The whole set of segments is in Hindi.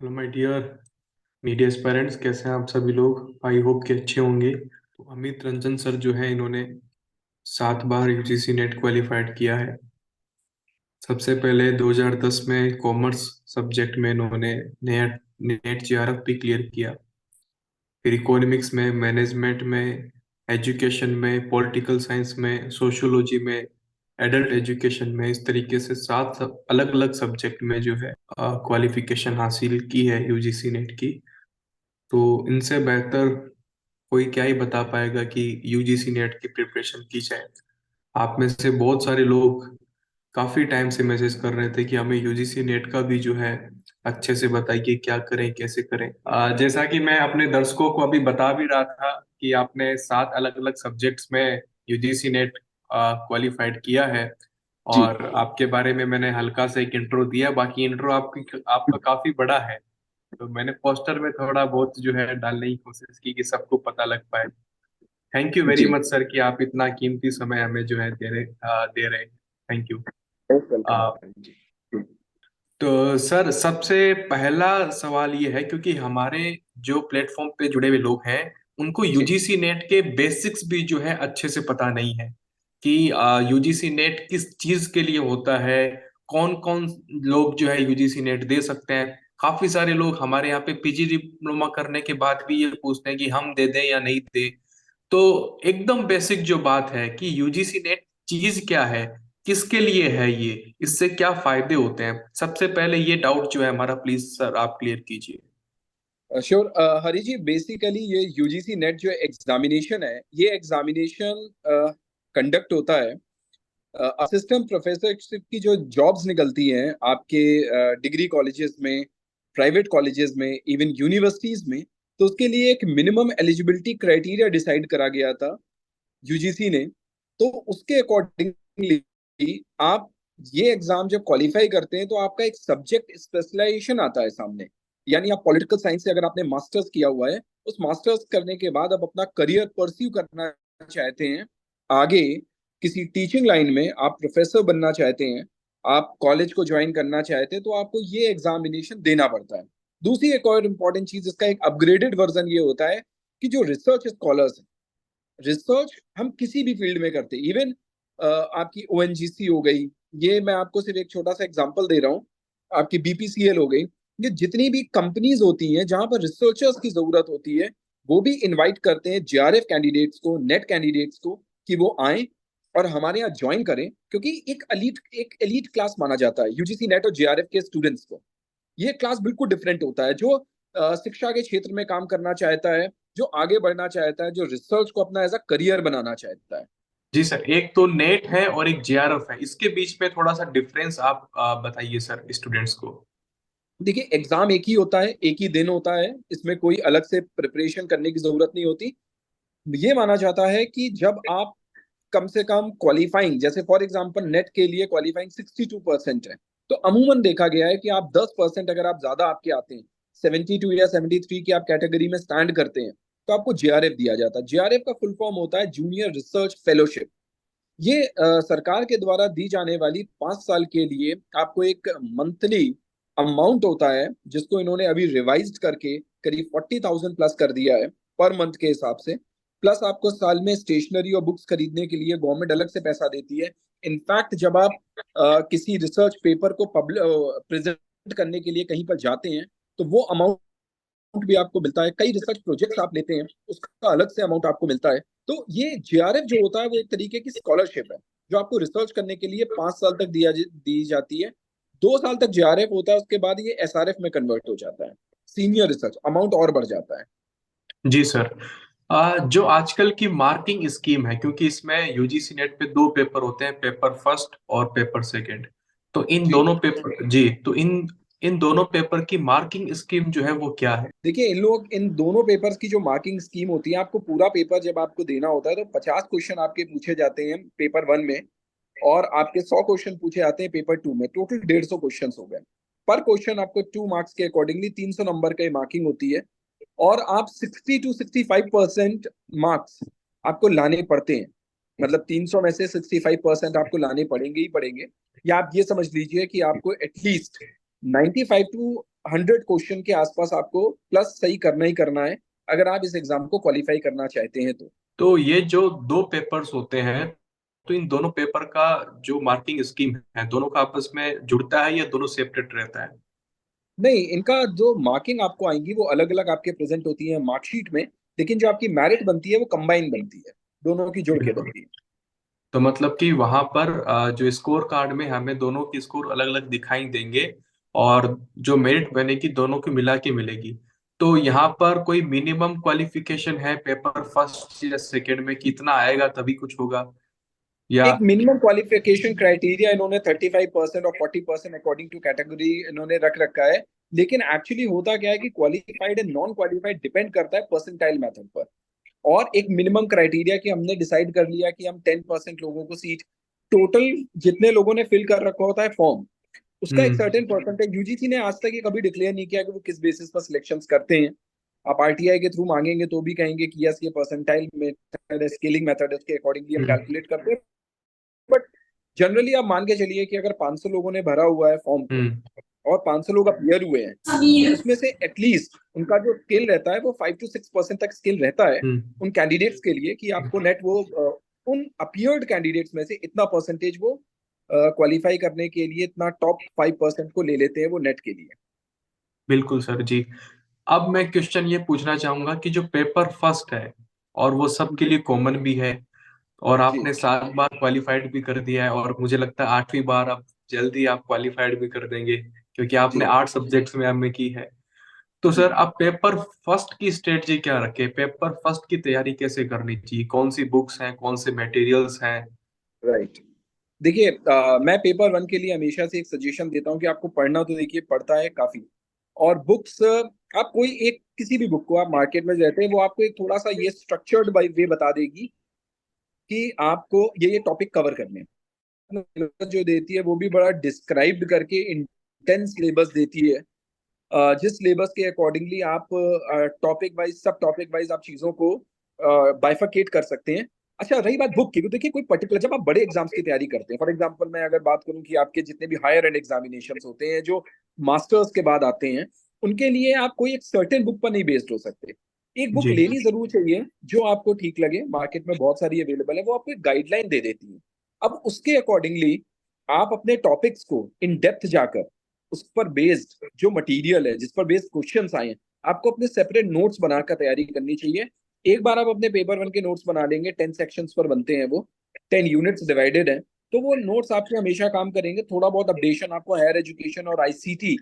Hello my dear media parents, कैसे हैं आप सभी लोग। आई होप कि अच्छे होंगे। तो अमित रंजन सर जो है, इन्होंने 7 बार यूजीसी नेट क्वालिफाइड किया है। सबसे पहले 2010 में कॉमर्स सब्जेक्ट में इन्होंने नेट नेट जेआरएफ भी क्लियर किया। फिर इकोनॉमिक्स में, मैनेजमेंट में, एजुकेशन में, पॉलिटिकल साइंस में, सोशियोलॉजी में, एडल्ट एजुकेशन में, इस तरीके से 7 अलग अलग सब्जेक्ट में जो है क्वालिफिकेशन हासिल की है यूजीसी नेट की। तो इनसे बेहतर कोई क्या ही बता पाएगा कि यूजीसी नेट की प्रिपरेशन की जाए। आप में से बहुत सारे लोग काफी टाइम से मैसेज कर रहे थे कि हमें यूजीसी नेट का भी जो है अच्छे से बताइए, क्या करें कैसे करें। जैसा कि मैं अपने दर्शकों को अभी बता भी रहा था कि आपने 7 अलग अलग सब्जेक्ट्स में यूजीसी नेट क्वालिफाइड किया है। जी। और आपके बारे में मैंने हल्का सा एक इंट्रो दिया, बाकी इंट्रो आपका काफी बड़ा है। तो मैंने पोस्टर में थोड़ा बहुत जो है डालने की कोशिश की कि सबको पता लग पाए। थैंक यू वेरी जी। मच सर कि आप इतना कीमती समय हमें जो है दे रहे हैं। Thank you. मोस्ट वेलकम जी। तो सर, सबसे पहला सवाल ये है, क्योंकि हमारे जो प्लेटफॉर्म पे जुड़े हुए लोग हैं उनको जी। यूजीसी नेट के बेसिक्स भी जो है अच्छे से पता नहीं है कि यूजीसी नेट किस चीज के लिए होता है। कौन कौन लोग जो है यूजीसी नेट दे सकते हैं। काफी सारे लोग हमारे यहाँ पे पीजी डिप्लोमा करने के बाद भी ये पूछते हैं कि हम दे दें या नहीं दे। तो एकदम बेसिक जो बात है कि यूजीसी नेट चीज क्या है, किसके लिए है ये, इससे क्या फायदे होते हैं, सबसे पहले ये डाउट जो है हमारा, प्लीज सर आप क्लियर कीजिए। श्योर हरी जी, बेसिकली ये यूजीसी नेट जो एग्जामिनेशन है, ये एग्जामिनेशन कंडक्ट होता है असिस्टेंट प्रोफेसरशिप की जो जॉब्स निकलती हैं आपके डिग्री कॉलेजेस में, प्राइवेट कॉलेजेस में, इवन यूनिवर्सिटीज में। तो उसके लिए एक मिनिमम एलिजिबिलिटी क्राइटेरिया डिसाइड करा गया था यूजीसी ने। तो उसके अकॉर्डिंगली आप ये एग्जाम जब क्वालिफाई करते हैं तो आपका एक सब्जेक्ट स्पेशलाइजेशन आता है सामने। यानी आप पॉलिटिकल साइंस से अगर आपने मास्टर्स किया हुआ है, उस मास्टर्स करने के बाद अब अपना करियर परस्यू करना चाहते हैं आगे किसी टीचिंग लाइन में, आप प्रोफेसर बनना चाहते हैं, आप कॉलेज को ज्वाइन करना चाहते हैं, तो आपको ये एग्जामिनेशन देना पड़ता है। दूसरी एक और इम्पॉर्टेंट चीज, इसका एक अपग्रेडेड वर्जन ये होता है कि जो रिसर्च स्कॉलर्स, रिसर्च हम किसी भी फील्ड में करते हैं, इवन आपकी ओएनजीसी हो गई, ये मैं आपको सिर्फ एक छोटा सा एग्जांपल दे रहा हूँ, आपकी बीपीसीएल हो गई, ये जितनी भी कंपनीज होती हैं जहां पर रिसर्चर्स की जरूरत होती है, वो भी इनवाइट करते हैं जेआरएफ कैंडिडेट्स को, नेट कैंडिडेट्स को, कि वो आए और हमारे यहाँ ज्वाइन करें। क्योंकि एक एलीट क्लास माना जाता है यूजीसी नेट और जेआरएफ के स्टूडेंट्स को। ये क्लास बिल्कुल डिफरेंट होता है, जो शिक्षा के क्षेत्र में काम करना चाहता है, जो आगे बढ़ना चाहता है, जो रिसर्च को अपना एज अ करियर बनाना चाहता है। जी सर, एक तो नेट है और एक जेआरएफ है, इसके बीच में थोड़ा सा डिफरेंस आप बताइए सर स्टूडेंट्स को। देखिए, एग्जाम एक ही होता है, एक ही दिन होता है, इसमें कोई अलग से प्रिपरेशन करने की जरूरत नहीं होती। ये माना जाता है कि जब आप कम से कम क्वालिफाइंग, जैसे फॉर एग्जांपल नेट के लिए क्वालिफाइंग 62% है, तो अमूमन देखा गया है कि आप 10% अगर आप ज्यादा आपके आते हैं, 72 या 73 की आप कैटेगरी में स्टैंड करते हैं, तो आपको जेआरएफ दिया जाता है। जेआरएफ का फुल फॉर्म होता है जूनियर रिसर्च फेलोशिप। ये सरकार के द्वारा दी जाने वाली 5 साल के लिए आपको एक मंथली अमाउंट होता है, जिसको इन्होंने अभी रिवाइज्ड करके करीब 40,000 प्लस कर दिया है पर मंथ के हिसाब से। प्लस आपको साल में स्टेशनरी और बुक्स खरीदने के लिए गवर्नमेंट अलग से पैसा देती है। इनफैक्ट जब आप किसी रिसर्च पेपर को प्रेजेंट करने के लिए कहीं पर जाते हैं, तो वो अमाउंट भी आपको मिलता है। कई रिसर्च प्रोजेक्ट्स आप लेते हैं, उसका अलग से अमाउंट आपको मिलता है। तो ये जेआरएफ जो होता है वो एक तरीके की स्कॉलरशिप है, जो आपको रिसर्च करने के लिए 5 साल तक दी जाती है। 2 साल तक जेआरएफ होता है, उसके बाद ये एसआरएफ में कन्वर्ट हो जाता है, सीनियर रिसर्च अमाउंट और बढ़ जाता है। जी सर। जो आजकल की मार्किंग स्कीम है, क्योंकि इसमें यूजीसी नेट पे 2 पेपर होते हैं, पेपर फर्स्ट और पेपर सेकंड। तो इन जी। दोनों पेपर, जी, तो इन इन दोनों पेपर की मार्किंग स्कीम जो है वो क्या है। देखिए, इन दोनों पेपर्स की जो मार्किंग स्कीम होती है, आपको पूरा पेपर जब आपको देना होता है तो 50 क्वेश्चन आपके पूछे जाते हैं पेपर वन में, और आपके 100 क्वेश्चन पूछे जाते हैं पेपर टू में। टोटल 150 क्वेश्चन हो गए। पर क्वेश्चन आपको 2 मार्क्स के अकॉर्डिंगली 300 नंबर की मार्किंग होती है। और आप 60 to 65% मार्क्स आपको लाने पड़ते हैं। मतलब 300 में से 65% आपको लाने पड़ेंगे ही पड़ेंगे। या आप ये समझ लीजिए कि आपको एटलीस्ट 95 to 100 क्वेश्चन के आसपास आपको प्लस सही करना ही करना है, अगर आप इस एग्जाम को क्वालिफाई करना चाहते हैं तो। तो ये जो दो पेपर्स होते हैं, तो इन दोनों पेपर का जो मार्किंग स्कीम है, दोनों का आपस में जुड़ता है या दोनों सेपरेट रहता है? नहीं, इनका जो मार्किंग आपको आएंगी वो अलग अलग आपके प्रेजेंट होती है मार्कशीट में, लेकिन जो आपकी मेरिट बनती है वो कंबाइन बनती है, दोनों की जोड़ के बिल्कुल। बनती है। तो मतलब कि वहां पर जो स्कोर कार्ड में हमें दोनों की स्कोर अलग अलग दिखाई देंगे, और जो मेरिट बनेगी दोनों की मिला के मिलेगी। तो यहाँ पर कोई मिनिमम क्वालिफिकेशन है पेपर फर्स्ट या सेकंड में, कितना आएगा तभी कुछ होगा, या? एक मिनिमम क्वालिफिकेशन क्राइटेरिया इन्होंने 35% और 40% अकॉर्डिंग टू कैटेगरी इन्होंने रख रखा है। लेकिन एक्चुअली होता क्या है कि qualified and non qualified depend करता है परसेंटाइल मेथड पर। और एक मिनिमम क्राइटेरिया कि हमने डिसाइड कर लिया कि हम 10% लोगों को सीट, टोटल जितने लोगों ने फिल कर रखा होता है फॉर्म, उसका एक हम्म। सर्टेन परसेंटेज यूजीसी ने आज तक ये कभी डिक्लेयर नहीं किया कि वो किस बेसिस पर सिलेक्शंस करते हैं। आप आरटीआई के थ्रू मांगेंगे तो भी कहेंगे कि यस ये परसेंटाइल मेथड है, स्केलिंग मेथड है, उसके अकॉर्डिंगली हम हम्म। कैलकुलेट करते हैं। बट जनरली आप मान के चलिए कि अगर 500 लोगों ने भरा हुआ है फॉर्म को हम्म। और 500 लोग अपीयर हुए हैं, तो उसमें से एटलीस्ट उनका जो स्किल रहता है वो 5 to 6% तक स्किल रहता है हम्म। उन कैंडिडेट्स के लिए, कि आपको नेट वो उन अपीयर्ड कैंडिडेट्स में से इतना परसेंटेज वो क्वालिफाई करने के लिए, इतना टॉप 5% को ले लेते हैं वो नेट के लिए। बिल्कुल सर जी। अब मैं क्वेश्चन ये पूछना चाहूंगा कि जो पेपर फर्स्ट है, और वो सबके जी लिए कॉमन भी है, और जी आपने 7 बार क्वालिफाइड भी कर दिया है, और मुझे लगता है 8वीं बार आप जल्दी आप क्वालिफाइड भी कर देंगे, क्योंकि जी आपने 8 सब्जेक्ट्स में एमए की है। तो जी। सर, आप पेपर फर्स्ट की स्ट्रेटजी क्या रखे? पेपर फर्स्ट की तैयारी कैसे करनी चाहिए? कौन सी बुक्स हैं, कौन से मटेरियल्स हैं? राइट। देखिए, मैं पेपर वन के लिए हमेशा से एक सजेशन देता हूँ कि आपको पढ़ना तो देखिए पढ़ता है काफी। और बुक्स, आप कोई एक किसी भी बुक को आप मार्केट में जाते हैं वो आपको एक थोड़ा सा ये स्ट्रक्चर्ड बाई वे बता देगी कि आपको ये टॉपिक कवर करने हैं। syllabus जो देती है वो भी बड़ा डिस्क्राइब्ड करके इंटेंस सिलेबस देती है। जिस सिलेबस के अकॉर्डिंगली आप टॉपिक वाइज, सब टॉपिक वाइज आप चीजों को बाइफरकेट कर सकते हैं। अच्छा, रही बात बुक की, तो देखिए कोई पर्टिकुलर, जब आप बड़े एग्जाम्स की तैयारी करते हैं, फॉर एग्जांपल मैं अगर बात करूं कि आपके जितने भी हायर एंड एग्जामिनेशंस होते हैं जो मास्टर्स के बाद आते हैं, उनके लिए आप कोई एक सर्टेन बुक पर नहीं बेस्ड हो सकते। एक बुक जी। लेनी जरूर चाहिए जो आपको ठीक लगे, मार्केट में बहुत सारी अवेलेबल है, वो आपको एक गाइडलाइन दे देती है। अब उसके अकॉर्डिंगली आप अपने टॉपिक्स को इन डेप्थ जाकर, उस पर बेस्ड जो मटेरियल है, जिस पर बेस्ड क्वेश्चंस आए हैं, आपको अपने सेपरेट नोट्स बनाकर तैयारी करनी चाहिए। एक बार आप अपने पेपर वन के नोट्स बना लेंगे, 10 सेक्शंस पर बनते हैं वो, 10 यूनिट्स डिवाइडेड है, तो वो नोट्स आपके हमेशा काम करेंगे। थोड़ा बहुत अपडेशन आपको हायर एजुकेशन और आईसीटी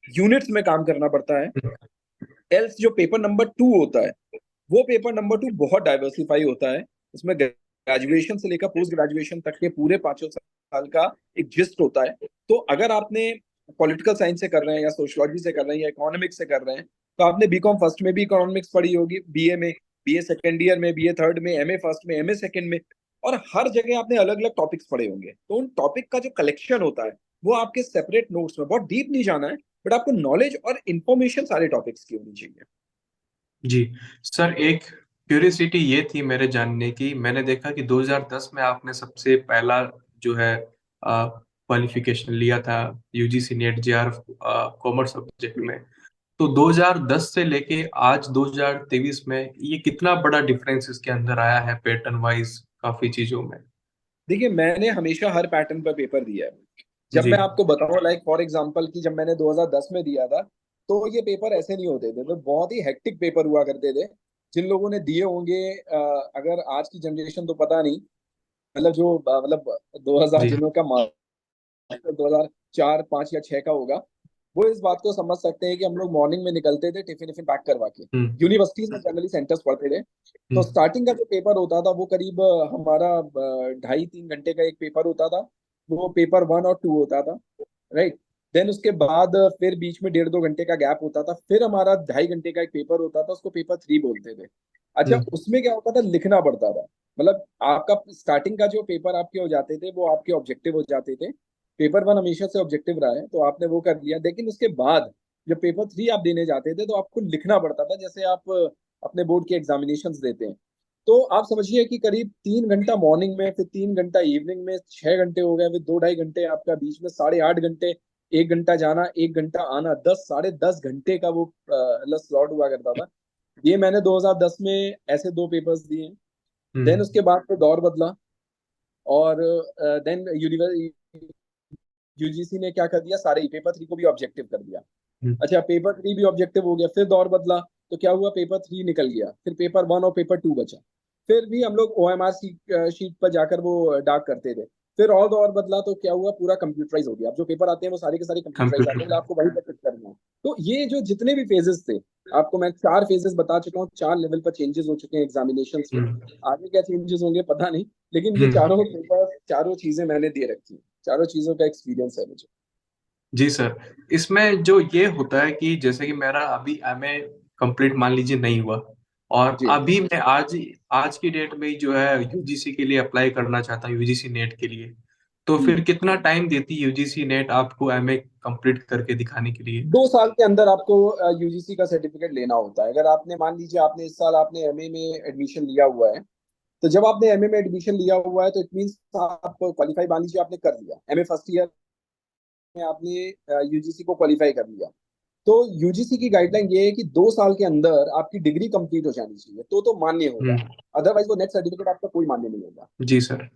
यूनिट्स में काम करना पड़ता है। एल्स जो पेपर नंबर 2 होता है, वो पेपर नंबर 2 बहुत डाइवर्सिफाई होता है। उसमें ग्रेजुएशन से लेकर पोस्ट ग्रेजुएशन तक के पूरे 5 साल का एक जिस्ट होता है। तो अगर आपने पॉलिटिकल साइंस से कर रहे हैं या सोशलॉजी से कर रहे हैं या इकोनॉमिक्स से कर रहे हैं, तो आपने बीकॉम फर्स्ट में भी इकोनॉमिक्स पढ़ी होगी, बीए में, बीए सेकेंड ईयर में, बीए थर्ड में, एमए फर्स्ट में, एमए सेकेंड में, और हर जगह आपने अलग अलग टॉपिक्स पढ़े होंगे। तो उन टॉपिक का जो कलेक्शन होता है वो आपके सेपरेट नोट्स में, बहुत डीप नहीं जाना है, बट आपको नॉलेज और इन्फॉर्मेशन सारे टॉपिक्स की होनी चाहिए। जी सर, एक क्यूरियोसिटी ये थी मेरे जानने की, मैंने देखा कि 2010 में आपने सबसे पहला जो है क्वालिफिकेशन लिया था, UGC net JRF commerce subject में। तो 2010 से लेके आज 2023 में ये कितना बड़ा डिफरेंस इसके अंदर आया है पैटर्न वाइज, काफी चीजों में? देखिए, मैंने हमेशा हर पैटर्न पर पेपर दिया है। जब जी। मैं आपको बताऊं, लाइक फॉर एग्जांपल कि जब मैंने 2010 में दिया था, तो ये पेपर ऐसे नहीं होते थे, तो बहुत ही हेक्टिक पेपर हुआ करते थे। जिन लोगों ने दिए होंगे, अगर आज की जनरेशन तो पता नहीं, मतलब जो मतलब 2000 जी। जिनों का मास्टर 2004 5 या 6 का होगा, वो इस बात को समझ सकते हैं कि हम लोग मॉर्निंग में निकलते थे टिफिन विफिन पैक करवा के, हम्म। यूनिवर्सिटीज में जनरली सेंटर्स पढ़ते थे। तो हम्म। स्टार्टिंग का जो पेपर होता था वो करीब हमारा 2.5 3 घंटे का एक पेपर होता था। वो पेपर वन और टू होता था, राइट। देन उसके बाद फिर बीच में 1.5 2 घंटे का गैप होता था, फिर हमारा 2.5 घंटे का एक पेपर होता था, उसको पेपर थ्री बोलते थे। अच्छा, हम्म। उसमें क्या होता था, लिखना पड़ता था। मतलब आपका स्टार्टिंग का जो पेपर आपके हो जाते थे वो आपके ऑब्जेक्टिव हो जाते थे। पेपर वन हमेशा से ऑब्जेक्टिव रहा है, तो आपने वो कर लिया। लेकिन उसके बाद जब पेपर थ्री आप देने जाते थे तो आपको लिखना पड़ता था, जैसे आप अपने बोर्ड के एग्जामिनेशंस देते हैं। तो आप समझिए कि करीब 3 घंटा मॉर्निंग में, फिर 3 घंटा इवनिंग में, 6 घंटे हो गए, फिर 2 2.5 घंटे आपका बीच में, 8.5 घंटे 1 घंटा जाना, 1 घंटा आना, 10 साढ़े 10 घंटे का वो स्लॉट हुआ करता था। ये मैंने 2010 में ऐसे 2 पेपर्स दिए। देन हम्म। उसके बाद तो दौर बदला, और देन यूजीसी ने क्या कर दिया, सारे ही पेपर 3 को भी ऑब्जेक्टिव कर दिया। हम्म। अच्छा, पेपर 3 भी ऑब्जेक्टिव हो गया, फिर दौर बदला, तो क्या हुआ, पेपर 3 निकल गया, फिर पेपर 1 और पेपर 2 बचा। फिर भी हम लोग ओएमआर शीट पर जाकर वो डाक करते थे। फिर और दौर बदला, तो क्या हुआ, पूरा कंप्यूटराइज हो गया। अब जो पेपर आते हैं वो सारे के सारे कंप्यूटराइज आते हैं, कंप्यूटर। मतलब आपको वहीं पर टिक करना है। तो ये जो जितने भी फेजेस थे, आपको मैं 4 फेजेस बता चुका हूँ, 4 लेवल पर चेंजेस हो चुके हैं एग्जामिनेशन में। हम्म। आगे क्या चेंजेस होंगे पता नहीं, लेकिन ये हम्म। चारों पेपर, चारों चीजें मैंने दे रखी हैं। चारों चीजों का एक्सपीरियंस है मुझे। जी सर। इसमें जो ये होता है कि जैसे कि मेरा अभी एमए कंप्लीट मान लीजिए नहीं हुआ, और जी। अभी मैं आज आज की डेट में ही जो है यूजीसी के लिए अप्लाई करना चाहता हूँ, यूजीसी नेट के लिए। तो फिर हम्म। कितना टाइम देती है यूजीसी नेट आपको एमए कंप्लीट करके दिखाने के लिए? 2 साल के अंदर आपको यूजीसी का सर्टिफिकेट लेना होता है। अगर आपने, मान लीजिए आपने इस साल आपने एमए में एडमिशन लिया हुआ है, तो जब आपने एमए में एडमिशन लिया हुआ है तो इट मीन्स आप क्वालिफाई, मान लीजिए आपने कर लिया एमए फर्स्ट ईयर में, आपने यूजीसी को क्वालिफाई कर लिया। तो यूजीसी की गाइडलाइन ये है कि 2 साल के अंदर आपकी डिग्री कंप्लीट हो जानी चाहिए, तो मान्य होगा। हम्म। अदरवाइज वो नेट सर्टिफिकेट आपका कोई मान्य नहीं होगा। जी सर।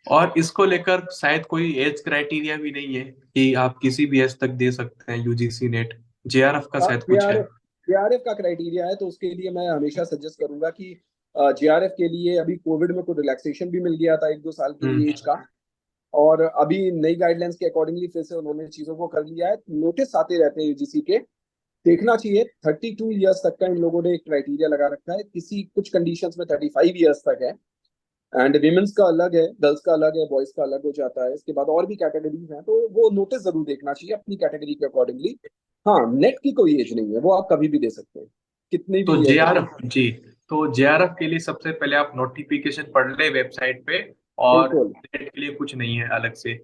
और इसको लेकर शायद कोई एज क्राइटेरिया भी नहीं है कि आप किसी भी एज तक दे सकते हैं यूजीसी नेट? जेआरएफ का शायद कुछ है। जेआरएफ जेआरएफ का क्राइटेरिया है, तो उसके लिए मैं हमेशा सजेस्ट करूंगा कि जेआरएफ के लिए अभी कोविड में कुछ रिलैक्सेशन भी मिल गया था 1-2 साल के हम्म। लिए एज का। और अभी नई गाइडलाइंस के अकॉर्डिंगली फिर से उन्होंने चीजों को कर लिया है। नोटिस आते रहते हैं यूजीसी के, देखना चाहिए। 32 ईयर्स तक का इन लोगों ने एक क्राइटेरिया लगा रखा है, किसी कुछ कंडीशंस में 35 ईयर्स तक है। एंड विमेंस का अलग है, गर्ल्स का अलग है, बॉयज का अलग हो जाता है। इसके बाद और भी कैटेगरीज हैं, तो वो नोटिस जरूर देखना चाहिए अपनी कैटेगरी के अकॉर्डिंगली। हाँ, नेट की कोई एज नहीं है, वो आप कभी भी दे सकते हैं, कितनी तो भी एज हो। जेआरएफ जी, तो जेआरएफ के लिए सबसे पहले आप नोटिफिकेशन पढ़ ले वेबसाइट पे, और बिल्कुल। नेट के लिए कुछ नहीं है अलग से।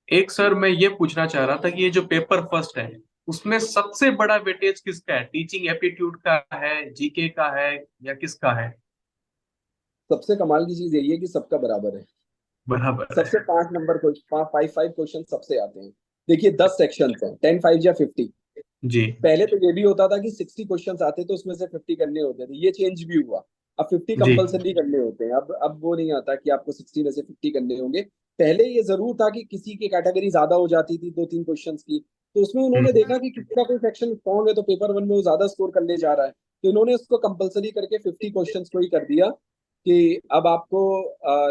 एक सर मैं ये पूछना चाह रहा था कि ये जो पेपर फर्स्ट है, उसमें सबसे बड़ा वेटेज किसका है? टीचिंग एप्टीट्यूड का है, जीके का है, या किसका है? सबसे कमाल की चीज यही है कि सबका बराबर है। बराबर सबसे है। 5 नंबर को, 5 5 क्वेश्चन सबसे आते हैं। देखिए 10 सेक्शन हैं, 10 5 या 50। जी। पहले तो ये भी होता था कि 60 क्वेश्चन आते थे, उसमें से 50 करने होते थे, ये चेंज भी हुआ। अब 50 जी। कंपलसरी करने होते हैं। अब वो नहीं आता कि आपको 60 में से 50 करने होंगे। पहले ये जरूर था कि किसी की कैटेगरी ज्यादा हो जाती थी 2-3 क्वेश्चन की, तो उसमें उन्होंने हम्म। देखा कि किसी का कोई सेक्शन स्ट्रॉन्ग है तो पेपर 1 में वो ज्यादा स्कोर कर ले जा रहा है, तो इन्होंने उसको कंपलसरी करके 50 क्वेश्चन को ही कर दिया कि अब आपको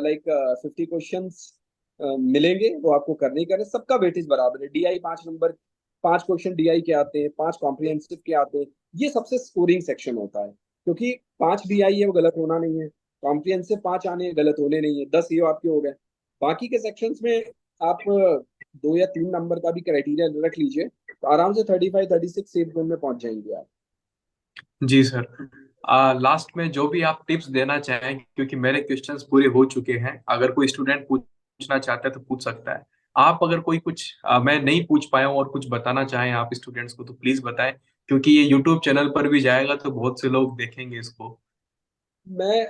लाइक 50 क्वेश्चन मिलेंगे, वो आपको करने ही करने। सबका वेटेज बराबर है। डीआई 5 नंबर, 5 क्वेश्चन डीआई के आते हैं, 5 कॉम्प्रिहेंसिव के आते हैं। ये सबसे स्कोरिंग सेक्शन होता है, क्योंकि 5 डीआई है वो गलत होना नहीं है, कॉम्प्रिहेंसिव 5 आने हैं गलत होने नहीं है, 10 ये आपके हो गए। बाकी के सेक्शंस में आप 2 या 3 नंबर का भी क्राइटेरिया रख लीजिए, तो आराम से 35 36 सेफ जोन में पहुंच जाएंगे आप। जी सर। लास्ट में जो भी आप टिप्स देना चाहें, क्योंकि मेरे क्वेश्चंस पूरे हो चुके हैं, अगर कोई स्टूडेंट पूछना चाहता है तो पूछ सकता है। आप अगर कोई कुछ मैं नहीं पूछ पाया हूँ और कुछ बताना चाहें आप स्टूडेंट्स को, तो प्लीज बताएं, क्योंकि ये यूट्यूब चैनल पर भी जाएगा तो बहुत से लोग देखेंगे इसको। मैं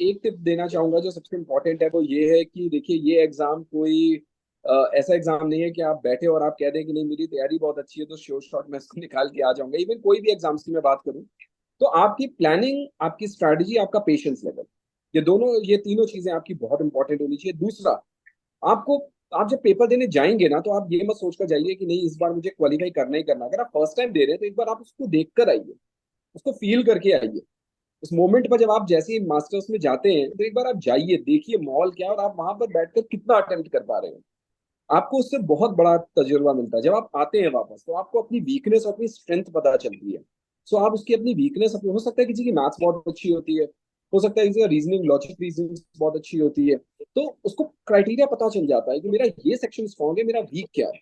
एक टिप देना चाहूंगा जो सबसे इम्पोर्टेंट है, वो ये है कि देखिए, ये एग्जाम कोई ऐसा एग्जाम नहीं है कि आप बैठे और आप कह दें कि नहीं मेरी तैयारी बहुत अच्छी है तो श्योर शॉट मैं इसको निकाल के आ जाऊंगा। इवन कोई भी एग्जाम्स की मैं बात करूं, तो आपकी प्लानिंग, आपकी स्ट्रैटेजी, आपका पेशेंस लेवल, ये तीनों चीजें आपकी बहुत इंपॉर्टेंट होनी चाहिए। दूसरा, आपको, आप जब पेपर देने जाएंगे ना, तो आप ये मत सोच कर जाइए कि नहीं इस बार मुझे क्वालिफाई करना ही करना। अगर आप फर्स्ट टाइम दे रहे हैं तो एक बार आप उसको देख कर आइए, उसको फील करके आइए। उस मोमेंट पर जब आप जैसे ही मास्टर्स में जाते हैं, तो एक बार आप जाइए, देखिए माहौल क्या है और आप वहां पर बैठकर कितना अटेम्प्ट कर पा रहे हैं। आपको उससे बहुत बड़ा तजुर्बा मिलता है। जब आप आते हैं वापस, तो आपको अपनी वीकनेस और अपनी स्ट्रेंथ पता चलती है। सो आप उसकी अपनी वीकनेस, अपनी, हो सकता है किसी की मैथ्स बहुत अच्छी होती है, हो सकता है किसी का रीजनिंग, लॉजिक रीजनिंग बहुत अच्छी होती है, तो उसको क्राइटेरिया पता चल जाता है कि मेरा ये सेक्शन स्ट्रॉन्ग है, मेरा वीक क्या है,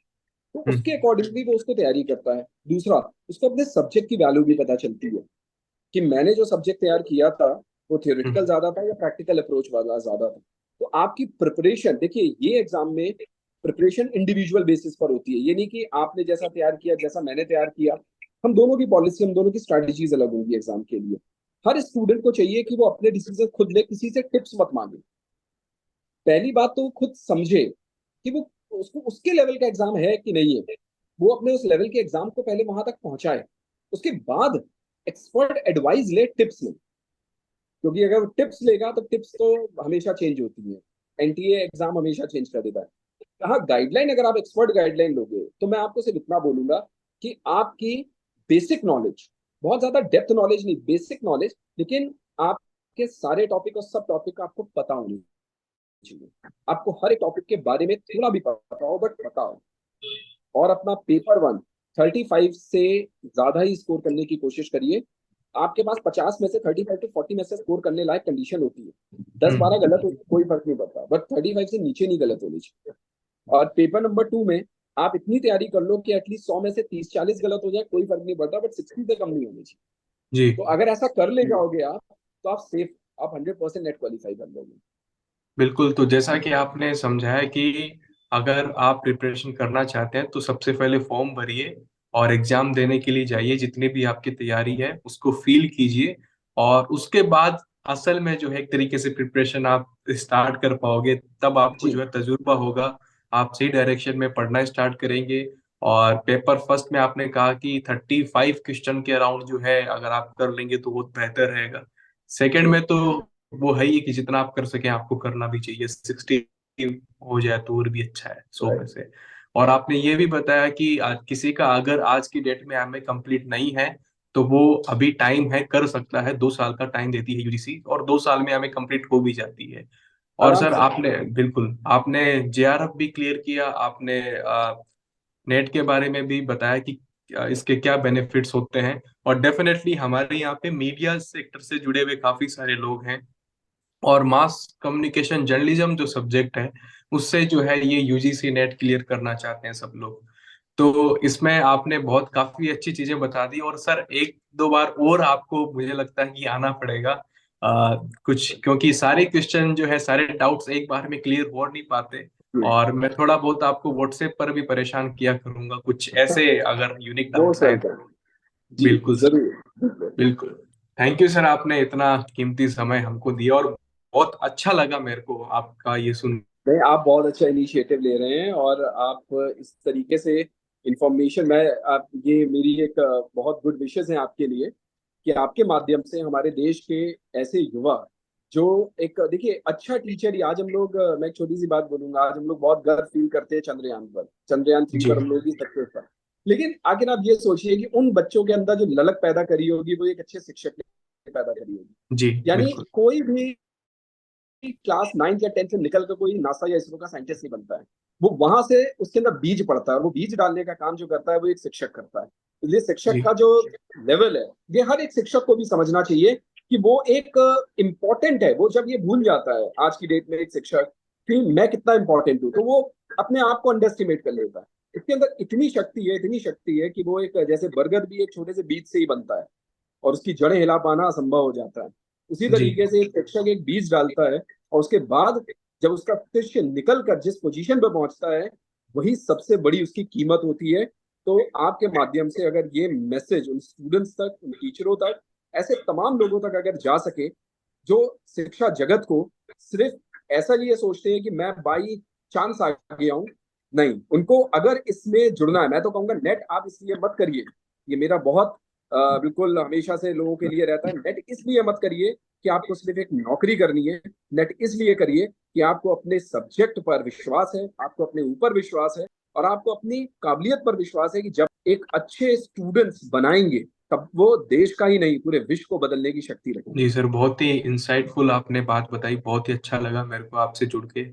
तो उसके हम्म। अकॉर्डिंगली वो उसको तैयारी करता है। दूसरा, उसको अपने सब्जेक्ट की वैल्यू भी पता चलती है कि मैंने जो सब्जेक्ट तैयार किया था वो थियोरेटिकल हम्म। ज्यादा था या प्रैक्टिकल अप्रोच वाला ज्यादा था। तो आपकी प्रिपरेशन, देखिए ये एग्जाम में प्रिपरेशन इंडिविजुअल बेसिस पर होती है। ये नहीं कि आपने जैसा तैयार किया, जैसा मैंने तैयार किया। हम दोनों की पॉलिसी, हम दोनों की स्ट्रैटेजीज अलग होंगी एग्जाम के लिए। हर स्टूडेंट को चाहिए कि वो अपने डिसीजन खुद ले, किसी से टिप्स मत मांगे। पहली बात तो वो खुद समझे कि वो, उसको उसके लेवल का एग्जाम है कि नहीं है। वो अपने उस लेवल के एग्जाम को पहले वहां तक पहुंचाए, उसके बाद एक्सपर्ट एडवाइस ले, टिप्स ले। क्योंकि अगर वो टिप्स लेगा तो टिप्स तो हमेशा चेंज होती है, एनटीए एग्जाम हमेशा चेंज कर देता है। हाँ, गाइडलाइन अगर आप एक्सपर्ट गाइडलाइन लोगे तो मैं आपको सिर्फ इतना बोलूंगा कि आपकी बेसिक नॉलेज, बहुत ज्यादा डेप्थ नॉलेज नहीं, बेसिक नॉलेज, लेकिन आपके सारे टॉपिक और सब टॉपिक आपको पता होनी चाहिए। आपको हर एक टॉपिक के बारे में थोड़ा भी पता हो, बट पता हो। और अपना पेपर वन 35 से ज्यादा ही स्कोर करने की कोशिश करिए। आपके पास 50 में से 35 to 40 में से स्कोर करने लायक कंडीशन होती है। 10-12 गलत हो कोई फर्क नहीं पड़ता, बट 35 से नीचे नहीं गलत होनी चाहिए। और पेपर नंबर 2 में आप इतनी तैयारी कर लो कि एटलीस्ट 100 में से 30-40 गलत हो जाए, कोई फर्क नहीं पड़ता, बट 60 से कम नहीं होनी चाहिए। जी तो अगर ऐसा कर ले जाओगे आप, तो आप सेफ, आप 100% नेट क्वालिफाई कर लोगे। बिल्कुल। तो जैसा कि आपने समझाया कि अगर आप प्रिपरेशन करना चाहते हैं तो सबसे पहले फॉर्म भरिए और एग्जाम देने के लिए जाइए, जितनी भी आपकी तैयारी है उसको फील कीजिए, और उसके बाद असल में जो है एक तरीके से प्रिपरेशन आप स्टार्ट कर पाओगे। तब आपको जो जी है तजुर्बा होगा, आप सही डायरेक्शन में पढ़ना स्टार्ट करेंगे। और पेपर फर्स्ट में आपने कहा कि 35 क्वेश्चन के अराउंड जो है अगर आप कर लेंगे तो बहुत बेहतर रहेगा। सेकंड जी में तो वो है ही कि जितना आप कर सकें आपको करना भी चाहिए, 60 हो जाए तो और भी अच्छा है 100 में राइट। से। और आपने ये भी बताया कि किसी का अगर आज की डेट में एमए कंप्लीट नहीं है तो वो अभी टाइम है, कर सकता है, 2 साल का टाइम देती है यूजीसी, और 2 साल में एमए कंप्लीट हो भी जाती है। और आराम सर से। आपने बिल्कुल, आपने जेआरएफ भी क्लियर किया, आपने नेट के बारे में भी बताया कि इसके क्या बेनिफिट्स होते हैं। और डेफिनेटली हमारे यहाँ पे मीडिया सेक्टर से जुड़े हुए काफी सारे लोग हैं, और मास कम्युनिकेशन जर्नलिज्म जो सब्जेक्ट है उससे जो है ये यूजीसी नेट क्लियर करना चाहते हैं सब लोग। तो इसमें आपने बहुत काफी अच्छी चीजें बता दी। और सर एक दो बार और आपको मुझे लगता है कि आना पड़ेगा, कुछ, क्योंकि सारे क्वेश्चन जो है, सारे डाउट्स एक बार में क्लियर हो नहीं पाते। और मैं थोड़ा बहुत आपको व्हाट्सएप पर भी परेशान किया करूंगा, कुछ ऐसे अगर यूनिक डाउट्स मोस्ट आए तो। वेलकम। जी बिल्कुल सर, जरूर। बिल्कुल। थैंक यू सर, आपने इतना कीमती समय हमको दिया, और बहुत अच्छा लगा मेरे को आपका ये सुन। नहीं, आप बहुत अच्छा इनिशिएटिव ले रहे हैं, और आप इस तरीके से इंफॉर्मेशन, मैं, आप, ये मेरी एक बहुत गुड विशेस हैं आपके लिए, कि आपके माध्यम से हमारे देश के ऐसे युवा जो, एक देखिए, अच्छा टीचर ही, आज हम लोग, मैं एक छोटी सी बात बोलूंगा, आज हम लोग बहुत गर्व फील करते हैं चंद्रयान पर, चंद्रयान 3 जी पर हम लोग की सक्सेस पर। लेकिन आखिर आप ये सोचिए कि उन बच्चों के अंदर जो ललक पैदा करी होगी, वो एक अच्छे शिक्षक ने पैदा करी होगी। जी यानी बिल्कुल। कोई भी क्लास 9 या 10 से निकल कर कोई नासा या इसरो का साइंटिस्ट नहीं बनता है। वो वहां से उसके अंदर बीज पड़ता है, और वो बीज डालने का काम जो करता है वो एक शिक्षक करता है। इसलिए शिक्षक जी का जो लेवल है, ये हर एक शिक्षक को भी समझना चाहिए कि वो एक इम्पोर्टेंट है। वो जब ये भूल जाता है आज की डेट में एक शिक्षक कि मैं कितना इंपॉर्टेंट हूँ, तो वो अपने आप को अंडर एस्टिमेट कर लेता है। इसके अंदर इतनी शक्ति है, इतनी शक्ति है कि वो एक, जैसे बरगद भी एक छोटे से बीज से ही बनता है और उसकी जड़ें हिला पाना असंभव हो जाता है, उसी जी तरीके से एक शिक्षक एक बीज डालता है, और उसके बाद जब उसका शिष्य निकल कर जिस पोजीशन पर पहुंचता है, वही सबसे बड़ी उसकी कीमत होती है। तो आपके माध्यम से अगर ये मैसेज उन स्टूडेंट्स तक, उन टीचरों तक, ऐसे तमाम लोगों तक अगर जा सके जो शिक्षा जगत को सिर्फ ऐसा नहीं ये सोचते हैं कि मैं बाई चांस आ गया हूँ, नहीं, उनको अगर इसमें जुड़ना है, मैं तो कहूंगा नेट आप इसलिए मत करिए। ये मेरा बहुत बिल्कुल हमेशा से लोगों के लिए रहता है, नेट इसलिए मत करिए कि आपको सिर्फ एक नौकरी करनी है। नेट इसलिए करिए कि आपको अपने सब्जेक्ट पर विश्वास है, आपको अपने ऊपर विश्वास है, और आपको अपनी काबिलियत पर विश्वास है कि जब एक अच्छे स्टूडेंट्स बनाएंगे, तब वो देश का ही नहीं पूरे विश्व को बदलने की शक्ति रखेंगे। जी सर, बहुत ही इंसाइटफुल आपने बात बताई, बहुत ही अच्छा लगा मेरे को आपसे जुड़ के।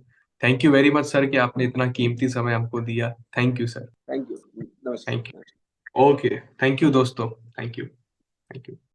Thank you very much sir कि आपने इतना कीमती समय हमको दिया। Thank you sir. Thank you. Thank नमस्कार। यू। ओके, थैंक यू दोस्तों। Thank you. Thank you.